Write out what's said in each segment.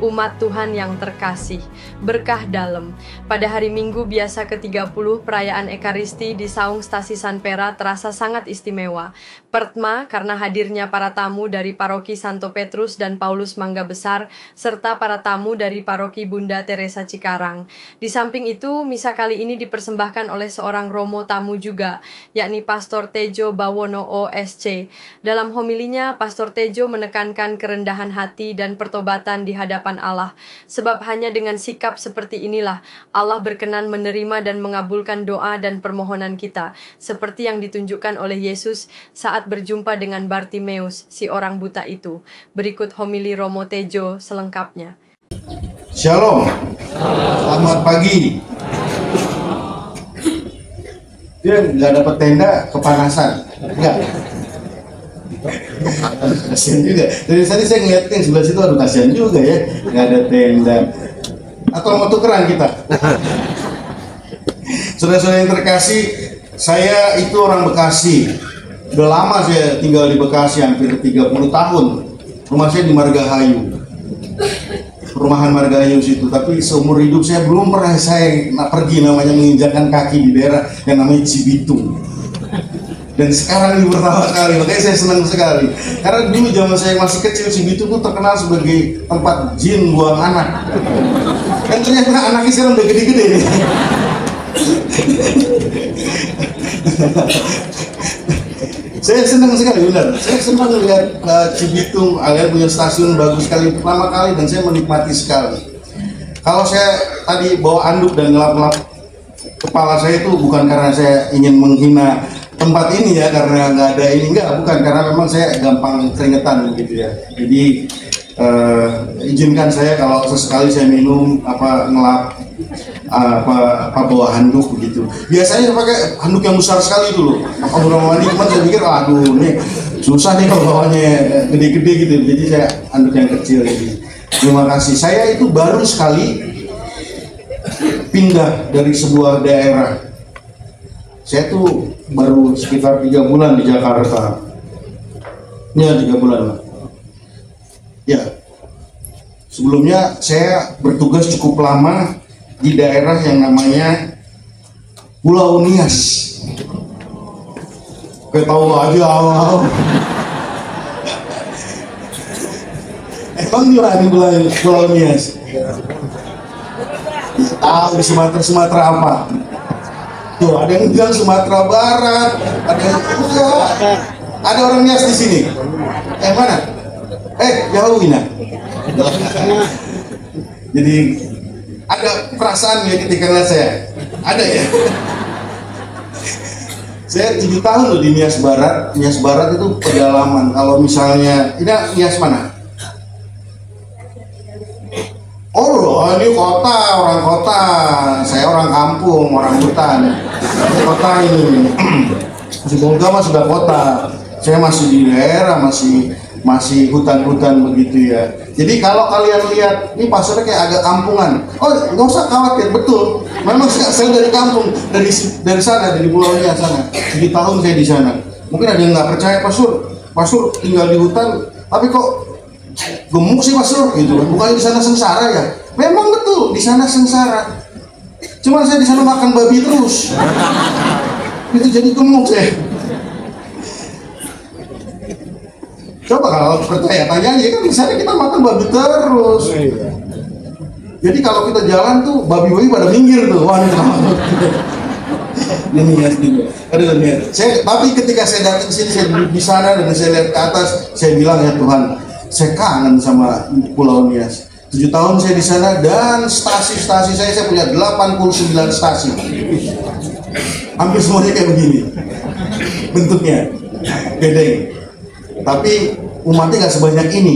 umat Tuhan yang terkasih, berkah dalam. Pada hari Minggu biasa ke-30, perayaan Ekaristi di Saung Stasi Sanpera terasa sangat istimewa. Pertama, karena hadirnya para tamu dari Paroki Santo Petrus dan Paulus Mangga Besar, serta para tamu dari Paroki Bunda Teresa Cikarang. Di samping itu, misa kali ini dipersembahkan oleh seorang romo tamu juga, yakni Pastor Tejo Bawono OSC. Dalam homilinya, Pastor Tejo menekankan kerendahan hati dan pertobatan di hadapan Allah, sebab hanya dengan sikap seperti inilah Allah berkenan menerima dan mengabulkan doa dan permohonan kita, seperti yang ditunjukkan oleh Yesus saat berjumpa dengan Bartimeus, si orang buta itu. Berikut homili Romo Tejo selengkapnya. Shalom, selamat pagi. Dia nggak dapat tenda, kepanasan, enggak? Kasian juga. Dari tadi saya ngeliatin sebelah situ, aduh kasian juga ya, nggak ada tenda. Atau mau tukeran kita? Saudara-saudara yang terkasih, saya itu orang Bekasi. Udah lama saya tinggal di Bekasi, hampir 30 tahun. Rumah saya di Margahayu, perumahan Margahayu situ. Tapi seumur hidup saya belum pernah saya pergi namanya menginjakkan kaki di daerah yang namanya Cibitung. Dan sekarang ini pertama kali, makanya saya senang sekali. Karena dulu zaman saya masih kecil, Cibitung itu terkenal sebagai tempat jin buang anak. Dan ternyata anaknya sekarang udah gede-gede nih. Saya senang sekali, benar. Saya senang melihat Cibitung, alias punya stasiun bagus sekali pertama kali, dan saya menikmati sekali. Kalau saya tadi bawa anduk dan ngelap-ngelap kepala saya itu bukan karena saya ingin menghina tempat ini ya, karena nggak ada ini, bukan, karena memang saya gampang keringetan gitu ya. Jadi izinkan saya kalau sesekali saya minum ngelap bawa handuk begitu. Biasanya saya pakai handuk yang besar sekali dulu. Orang mandi cuman saya pikir aduh ini susah nih kalau bawanya gede-gede gitu. Jadi saya handuk yang kecil jadi. Terima kasih. Saya itu baru sekali pindah dari sebuah daerah. Saya tuh baru sekitar 3 bulan di Jakarta. Ya 3 bulan. Ya. Sebelumnya saya bertugas cukup lama di daerah yang namanya Pulau Nias. Kayak tahu aja awal. Emang di mana Pulau Nias? Tahu di Sumatera apa? Tuh, ada yang bilang Sumatera Barat, ada yang enggak. Ada orang Nias di sini. Mana? Jauh ini. Jadi ada perasaan ya ketika ngeliat saya. Ada ya. Saya 7 tahun loh di Nias Barat. Nias Barat itu pedalaman. Kalau misalnya ini Nias mana? Oh, ini kota, orang kota. Saya orang kampung, orang hutan. Kota ini. Di Bogor mah sudah kota. Saya masih di daerah, masih hutan-hutan begitu ya. Jadi kalau kalian lihat, ini pasarnya kayak agak kampungan. Oh, nggak usah khawatir, betul. Memang saya dari kampung, dari sana, dari Pulau Nias sana. 7 tahun saya di sana. Mungkin ada yang nggak percaya, Pasur tinggal di hutan, tapi kok gemuk sih Pasur gitu kan? Bukannya di sana sengsara ya? Memang betul, di sana sengsara. Cuman saya di sana makan babi terus. Itu jadi gemuk saya. Coba kalau percaya tanya aja kan, misalnya kita makan babi terus. Jadi kalau kita jalan tuh babi-babi pada minggir tuh. Wah, ini ya juga. Tapi ketika saya datang ke sini, saya duduk di sana dan saya lihat ke atas, saya bilang ya Tuhan, saya kangen sama Pulau Nias. 7 tahun saya di sana dan stasi-stasi saya punya 89 stasi. Hampir semuanya kayak begini bentuknya, bedeng. Tapi umatnya nggak sebanyak ini.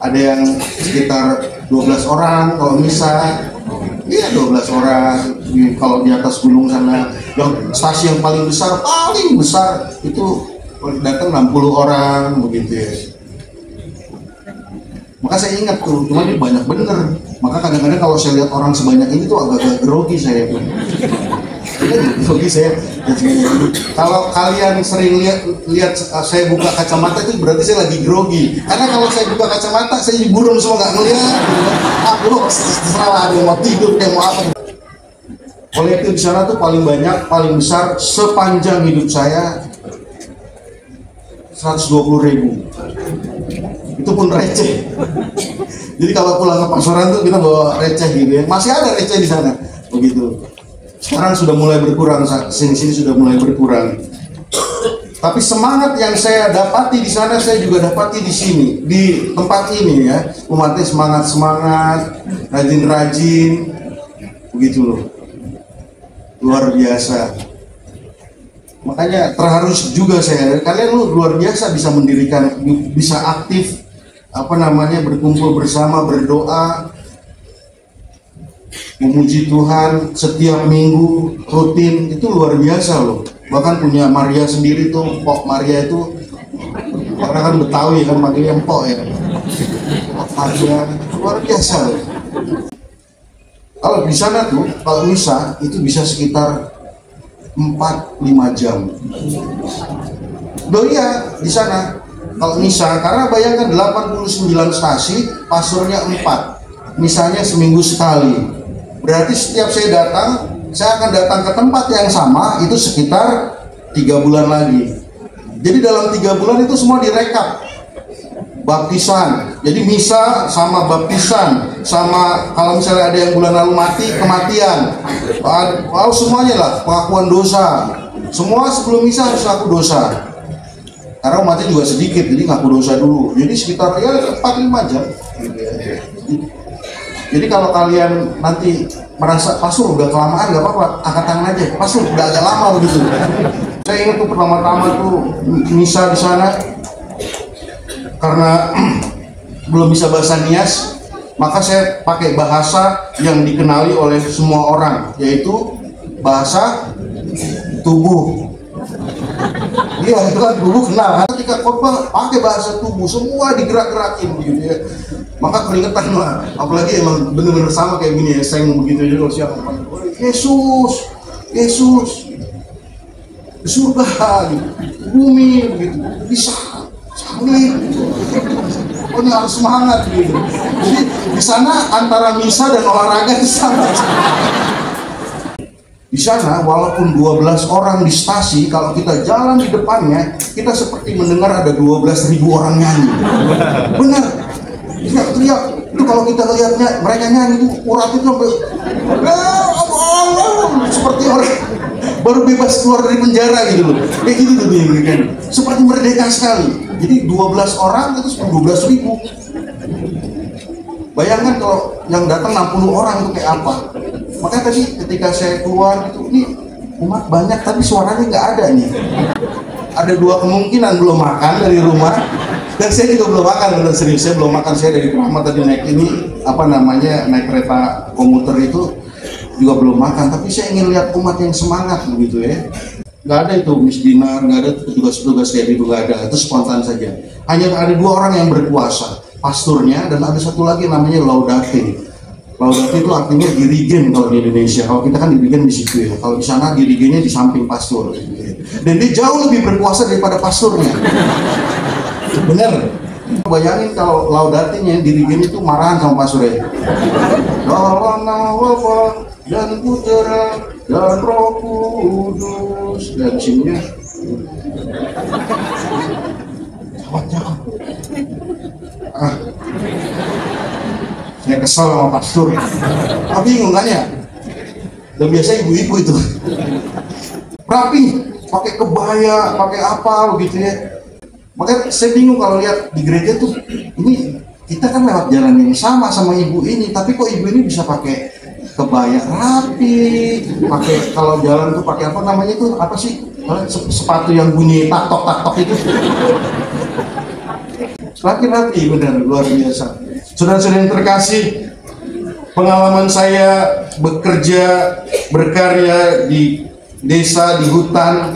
Ada yang sekitar 12 orang kalau misa. Iya 12 orang. Kalau di atas gunung sana, yang stasi yang paling besar itu datang 60 orang begitu ya. Maka saya ingat tuh, cuma ini banyak bener. Maka kadang-kadang kalau saya lihat orang sebanyak ini tuh agak-agak grogi saya tuh. Oke, saya kalau kalian sering lihat saya buka kacamata itu berarti saya lagi grogi. Karena kalau saya buka kacamata saya burung semua nggak ngelihat. Aku salah, ada mau tidur kayak mau apa. Kolektif di sana tuh paling banyak, paling besar sepanjang hidup saya 120.000. Itu pun receh. Jadi kalau pulang ke pasaran tuh kita bawa receh gitu ya. Masih ada receh di sana. Begitu. Sekarang sudah mulai berkurang, sini sudah mulai berkurang. Tapi semangat yang saya dapati di sana saya juga dapati di sini, di tempat ini ya. Umatnya semangat, rajin-rajin, begitu loh. Luar biasa. Makanya terharu juga saya. Kalian lu luar biasa bisa mendirikan, bisa aktif, berkumpul bersama, berdoa, memuji Tuhan setiap minggu rutin, itu luar biasa loh. Bahkan punya Maria sendiri tuh, Pok Maria itu, karena kan Betawi kan manggilnya Pok ya. Pok Maria luar biasa loh. Kalau di sana tuh, kalau misa itu bisa sekitar 4-5 jam. Loh iya, di sana kalau misa, karena bayangkan 89 stasi, pastornya 4, misanya seminggu sekali. Berarti setiap saya datang, saya akan datang ke tempat yang sama itu sekitar 3 bulan lagi. Jadi dalam 3 bulan itu semua direkap. Baptisan, jadi misa sama baptisan, sama kalau misalnya ada yang bulan lalu mati, kematian, semuanya lah, pengakuan dosa. Semua sebelum misa harus ngaku dosa. Karena umatnya juga sedikit, jadi ngaku dosa dulu. Jadi sekitar ya 4-5 jam. Jadi kalau kalian nanti merasa pastor udah kelamaan, nggak apa-apa, angkat tangan aja. Pastor udah agak lama begitu. Saya ingat tuh pertama-tama tuh misa di sana, karena belum bisa bahasa Nias, maka saya pakai bahasa yang dikenali oleh semua orang, yaitu bahasa tubuh. Iya, itu kan tubuh kenal. Ketika khotbah pakai bahasa tubuh, semua digerak-gerakin gitu ya. Maka keringetan lah, apalagi emang bener-bener sama kayak gini ya, saya begitu aja kalau siapa Yesus, Yesus, surga, gitu, bumi, begitu, bisa, salib, pokoknya harus semangat gitu. Jadi di sana antara misa dan olahraga sama. Di sana walaupun 12 orang di stasi, kalau kita jalan di depannya, kita seperti mendengar ada 12.000 orang nyanyi. Benar. Teriak-teriak itu kalau kita lihatnya mereka nyanyi itu urat itu sampai seperti orang baru bebas keluar dari penjara gitu loh, kayak gitu tuh dia kan, seperti merdeka sekali. Jadi 12 orang itu 12.000. Bayangkan kalau yang datang 60 orang itu kayak apa. Makanya tadi ketika saya keluar itu, ini umat banyak tapi suaranya nggak ada nih. Ada 2 kemungkinan, belum makan dari rumah. Dan saya juga belum makan, benar serius, saya belum makan. Saya dari Keramat tadi naik ini, naik kereta komuter itu juga belum makan. Tapi saya ingin lihat umat yang semangat begitu ya. Nggak ada itu misdinar, nggak ada tugas-tugas kayak gitu, nggak ada. Itu spontan saja. Hanya ada 2 orang yang berkuasa, pasturnya, dan ada satu lagi namanya Laudate. Laudate itu artinya dirigen kalau di Indonesia. Kalau kita kan dirigen di situ ya. Kalau di sana dirigennya di samping pastur. Dan dia jauh lebih berkuasa daripada pasturnya. Bener. Bayangin kalau Laudate-nya dirigen itu marahan sama pasturnya. Dalam nama Bapa dan Putera dan Roh Kudus. Dan sininya jawab. Saya kesel sama pastor. Bingung kan ya? Dan biasanya ibu-ibu itu rapi, pakai kebaya, pakai apa begitu ya. Makanya saya bingung kalau lihat di gereja tuh, ini kita kan lewat jalan yang sama ibu ini, tapi kok ibu ini bisa pakai kebaya rapi, pakai kalau jalan tuh pakai apa namanya tuh, apa sih sepatu yang bunyi tak-tok itu, rapi-rapi, benar, luar biasa. Saudara-saudara yang terkasih, pengalaman saya bekerja, berkarya di desa, di hutan,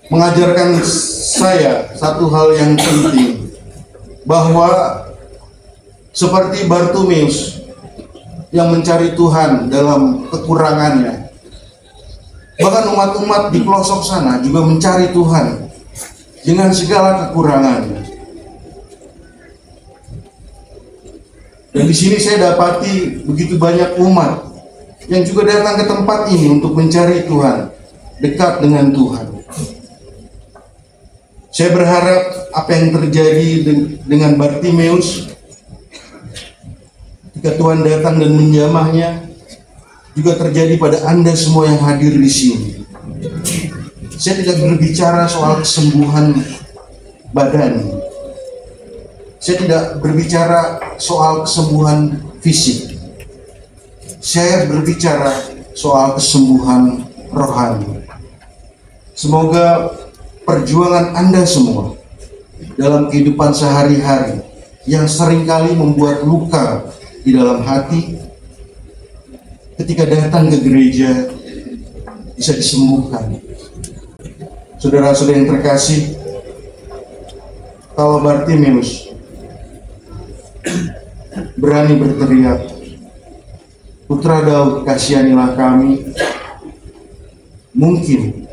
mengajarkan saya satu hal yang penting, bahwa seperti Bartimeus yang mencari Tuhan dalam kekurangannya, Bahkan umat-umat di pelosok sana juga mencari Tuhan dengan segala kekurangannya. Dan di sini saya dapati begitu banyak umat yang juga datang ke tempat ini untuk mencari Tuhan, dekat dengan Tuhan. Saya berharap apa yang terjadi dengan Bartimeus ketika Tuhan datang dan menjamahnya juga terjadi pada Anda semua yang hadir di sini. Saya tidak berbicara soal kesembuhan badan. Saya tidak berbicara soal kesembuhan fisik. Saya berbicara soal kesembuhan rohani. Semoga perjuangan Anda semua dalam kehidupan sehari-hari yang seringkali membuat luka di dalam hati, ketika datang ke gereja bisa disembuhkan. Saudara-saudara yang terkasih, kalau Bartimeus berani berteriak, "Putra Daud, kasihanilah kami," mungkin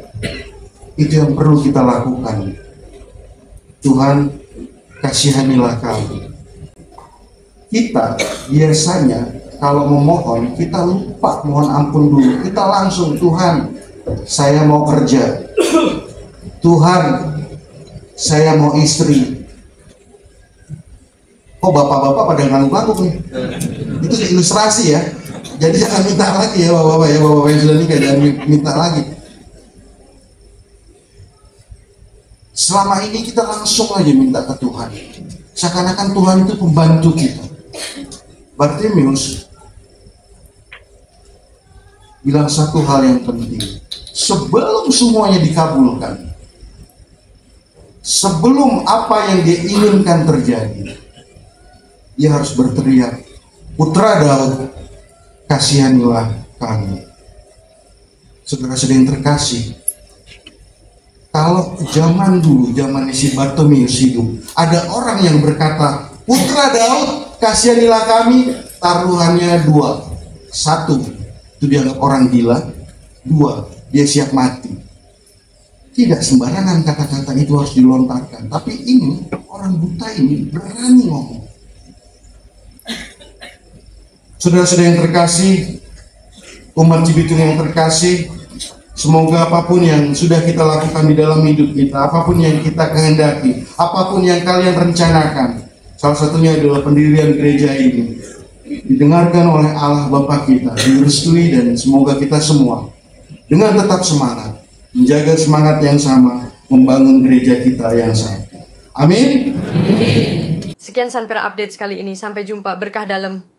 itu yang perlu kita lakukan. Tuhan, kasihanilah kami. Kita biasanya kalau memohon, kita lupa mohon ampun dulu. Kita langsung, "Tuhan, saya mau kerja. Tuhan, saya mau istri." Oh, bapak-bapak pada ngangguk-ngangguk nih. Itu ilustrasi ya. Jadi jangan minta lagi ya bapak-bapak ya, bapak-bapak yang sudah nikah jangan minta lagi. Selama ini kita langsung aja minta ke Tuhan. Seakan-akan Tuhan itu pembantu kita. Bartimeus bilang satu hal yang penting. Sebelum semuanya dikabulkan, sebelum apa yang dia inginkan terjadi, dia harus berteriak, "Putra Daud, kasihanilah kami." Saudara-saudara yang terkasih, kalau zaman dulu, zaman si Bartimeus hidup, ada orang yang berkata, "Putra Daud, kasihanilah kami," taruhannya dua. Satu, itu dianggap orang gila. Dua, dia siap mati. Tidak sembarangan kata-kata itu harus dilontarkan. Tapi ini, orang buta ini berani ngomong. Saudara-saudara yang terkasih, umat Cibitung yang terkasih, semoga apapun yang sudah kita lakukan di dalam hidup kita, apapun yang kita kehendaki, apapun yang kalian rencanakan, salah satunya adalah pendirian gereja ini, didengarkan oleh Allah Bapa kita, direstui, dan semoga kita semua dengan tetap semangat, menjaga semangat yang sama, membangun gereja kita yang sama. Amin. Sekian Sanpera Update kali ini. Sampai jumpa. Berkah dalam.